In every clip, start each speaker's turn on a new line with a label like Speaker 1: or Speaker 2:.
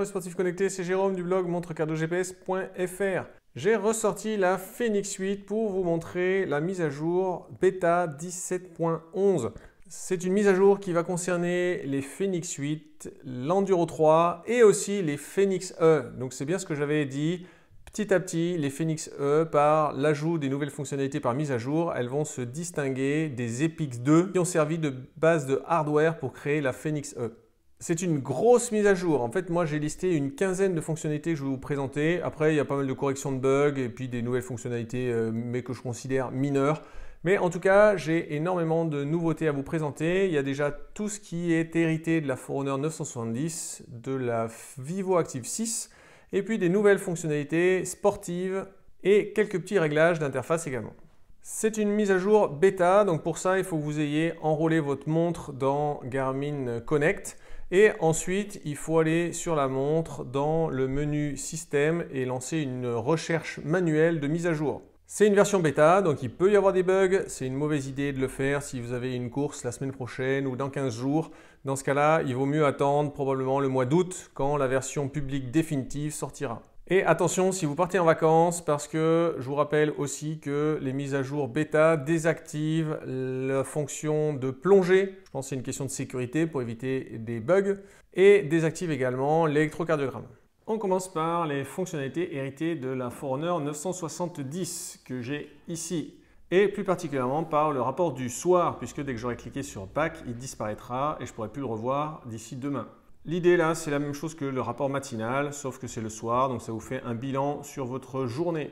Speaker 1: le sportif connecté, c'est Jérôme du blog montrecardogps.fr. J'ai ressorti la Fenix 8 pour vous montrer la mise à jour bêta 17.11. C'est une mise à jour qui va concerner les Fenix 8, l'Enduro 3 et aussi les Fenix E. Donc c'est bien ce que j'avais dit. Petit à petit, les Fenix E, par l'ajout des nouvelles fonctionnalités par mise à jour, elles vont se distinguer des Epix 2 qui ont servi de base de hardware pour créer la Fenix E. C'est une grosse mise à jour. En fait, moi, j'ai listé une quinzaine de fonctionnalités que je vais vous présenter. Après, il y a pas mal de corrections de bugs et puis des nouvelles fonctionnalités, mais que je considère mineures. Mais en tout cas, j'ai énormément de nouveautés à vous présenter. Il y a déjà tout ce qui est hérité de la Forerunner 970, de la Vivo Active 6, et puis des nouvelles fonctionnalités sportives et quelques petits réglages d'interface également. C'est une mise à jour bêta, donc pour ça, il faut que vous ayez enrôlé votre montre dans Garmin Connect. Et ensuite, il faut aller sur la montre dans le menu Système et lancer une recherche manuelle de mise à jour. C'est une version bêta, donc il peut y avoir des bugs. C'est une mauvaise idée de le faire si vous avez une course la semaine prochaine ou dans 15 jours. Dans ce cas-là, il vaut mieux attendre probablement le mois d'août quand la version publique définitive sortira. Et attention si vous partez en vacances, parce que je vous rappelle aussi que les mises à jour bêta désactivent la fonction de plongée. Je pense que c'est une question de sécurité pour éviter des bugs. Et désactivent également l'électrocardiogramme. On commence par les fonctionnalités héritées de la Forerunner 970 que j'ai ici. Et plus particulièrement par le rapport du soir, puisque dès que j'aurai cliqué sur Back, il disparaîtra et je ne pourrai plus le revoir d'ici demain. L'idée là, c'est la même chose que le rapport matinal, sauf que c'est le soir, donc ça vous fait un bilan sur votre journée.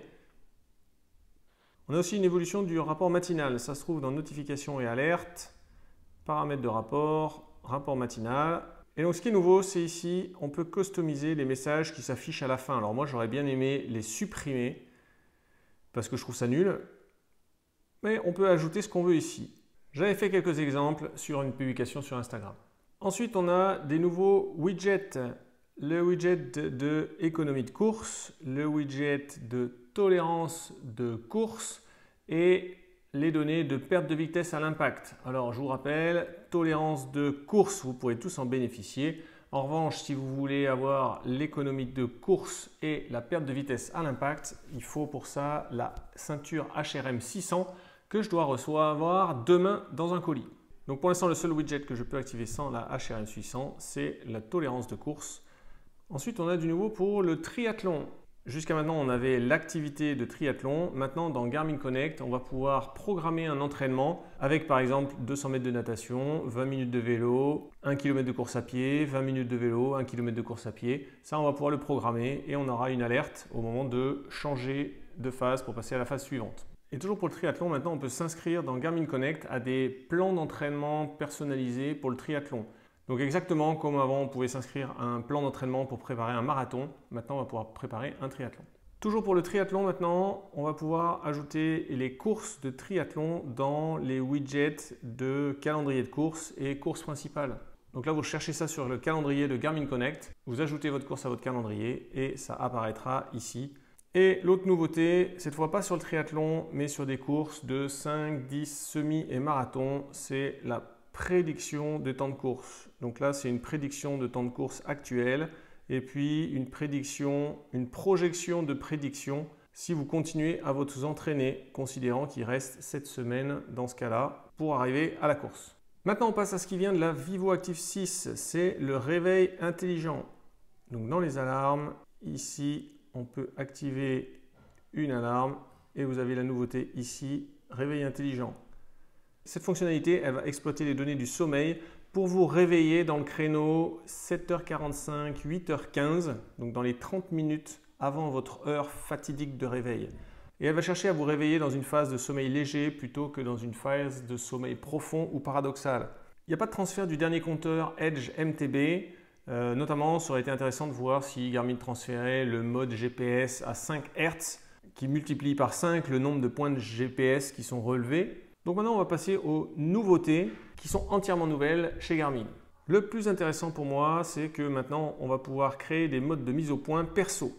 Speaker 1: On a aussi une évolution du rapport matinal. Ça se trouve dans Notifications et alertes, Paramètres de rapport, Rapport matinal. Et donc ce qui est nouveau, c'est ici, on peut customiser les messages qui s'affichent à la fin. Alors moi, j'aurais bien aimé les supprimer, parce que je trouve ça nul. Mais on peut ajouter ce qu'on veut ici. J'avais fait quelques exemples sur une publication sur Instagram. Ensuite, on a des nouveaux widgets. Le widget de économie de course, le widget de tolérance de course et les données de perte de vitesse à l'impact. Alors, je vous rappelle, tolérance de course, vous pourrez tous en bénéficier. En revanche, si vous voulez avoir l'économie de course et la perte de vitesse à l'impact, il faut pour ça la ceinture HRM 600 que je dois recevoir demain dans un colis. Donc pour l'instant, le seul widget que je peux activer sans la HRM 600, c'est la tolérance de course. Ensuite, on a du nouveau pour le triathlon. Jusqu'à maintenant, on avait l'activité de triathlon. Maintenant, dans Garmin Connect, on va pouvoir programmer un entraînement avec par exemple 200 mètres de natation, 20 minutes de vélo, 1 km de course à pied, 20 minutes de vélo, 1 km de course à pied. Ça, on va pouvoir le programmer et on aura une alerte au moment de changer de phase pour passer à la phase suivante. Et toujours pour le triathlon, maintenant on peut s'inscrire dans Garmin Connect à des plans d'entraînement personnalisés pour le triathlon. Donc exactement comme avant on pouvait s'inscrire à un plan d'entraînement pour préparer un marathon, maintenant on va pouvoir préparer un triathlon. Toujours pour le triathlon maintenant, on va pouvoir ajouter les courses de triathlon dans les widgets de calendrier de course et course principale. Donc là vous cherchez ça sur le calendrier de Garmin Connect, vous ajoutez votre course à votre calendrier et ça apparaîtra ici. Et l'autre nouveauté, cette fois pas sur le triathlon, mais sur des courses de 5, 10, semi et marathon, c'est la prédiction des temps de course. Donc là, c'est une prédiction de temps de course actuel et puis une projection de prédiction si vous continuez à vous entraîner, considérant qu'il reste 7 semaines dans ce cas-là pour arriver à la course. Maintenant, on passe à ce qui vient de la Vivo Active 6, c'est le réveil intelligent. Donc dans les alarmes, ici, on peut activer une alarme et vous avez la nouveauté ici, réveil intelligent. Cette fonctionnalité, elle va exploiter les données du sommeil pour vous réveiller dans le créneau 7h45, 8h15, donc dans les 30 minutes avant votre heure fatidique de réveil. Et elle va chercher à vous réveiller dans une phase de sommeil léger plutôt que dans une phase de sommeil profond ou paradoxal. Il n'y a pas de transfert du dernier compteur Edge MTB. Notamment, ça aurait été intéressant de voir si Garmin transférait le mode GPS à 5 Hz qui multiplie par 5 le nombre de points de GPS qui sont relevés. Donc maintenant, on va passer aux nouveautés qui sont entièrement nouvelles chez Garmin. Le plus intéressant pour moi, c'est que maintenant, on va pouvoir créer des modes de mise au point perso.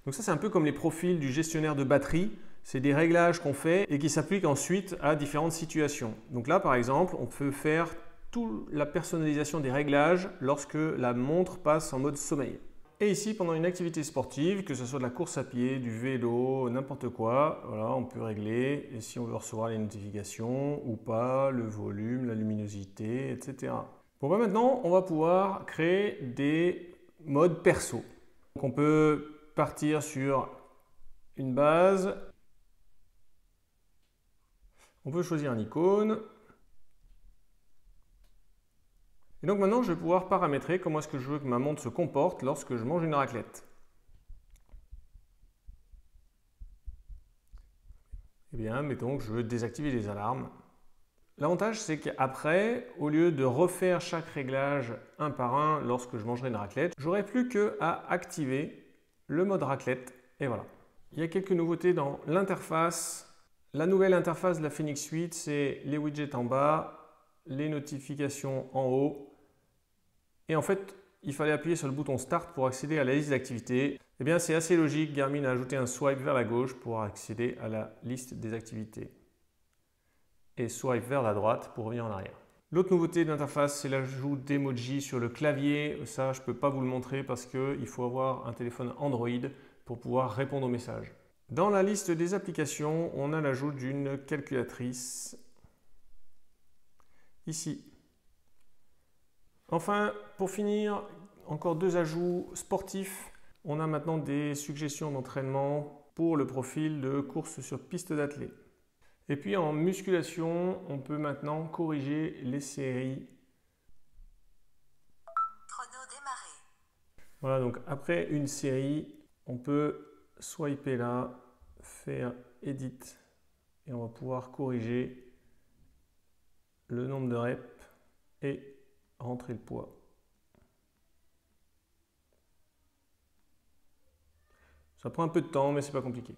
Speaker 1: Donc ça, c'est un peu comme les profils du gestionnaire de batterie. C'est des réglages qu'on fait et qui s'appliquent ensuite à différentes situations. Donc là, par exemple, on peut faire toute la personnalisation des réglages lorsque la montre passe en mode sommeil. Et ici, pendant une activité sportive, que ce soit de la course à pied, du vélo, n'importe quoi, voilà, on peut régler et si on veut recevoir les notifications ou pas, le volume, la luminosité, etc. Bon, bah maintenant, on va pouvoir créer des modes perso. Donc, on peut partir sur une base. On peut choisir une icône. Et donc maintenant, je vais pouvoir paramétrer comment est-ce que je veux que ma montre se comporte lorsque je mange une raclette. Eh bien, mettons que je veux désactiver les alarmes. L'avantage, c'est qu'après, au lieu de refaire chaque réglage un par un lorsque je mangerai une raclette, j'aurai plus qu'à activer le mode raclette et voilà. Il y a quelques nouveautés dans l'interface. La nouvelle interface de la Phoenix Suite, c'est les widgets en bas, les notifications en haut. Et en fait, il fallait appuyer sur le bouton Start pour accéder à la liste d'activités. Eh bien, c'est assez logique. Garmin a ajouté un swipe vers la gauche pour accéder à la liste des activités. Et swipe vers la droite pour revenir en arrière. L'autre nouveauté de l'interface, c'est l'ajout d'emoji sur le clavier. Ça, je ne peux pas vous le montrer parce qu'il faut avoir un téléphone Android pour pouvoir répondre aux messages. Dans la liste des applications, on a l'ajout d'une calculatrice ici. Enfin, pour finir, encore deux ajouts sportifs. On a maintenant des suggestions d'entraînement pour le profil de course sur piste d'athlée. Et puis en musculation, on peut maintenant corriger les séries.
Speaker 2: Chrono démarré.
Speaker 1: Voilà, donc après une série, on peut swiper là, faire Edit et on va pouvoir corriger le nombre de reps et rentrer le poids. Ça prend un peu de temps, mais c'est pas compliqué.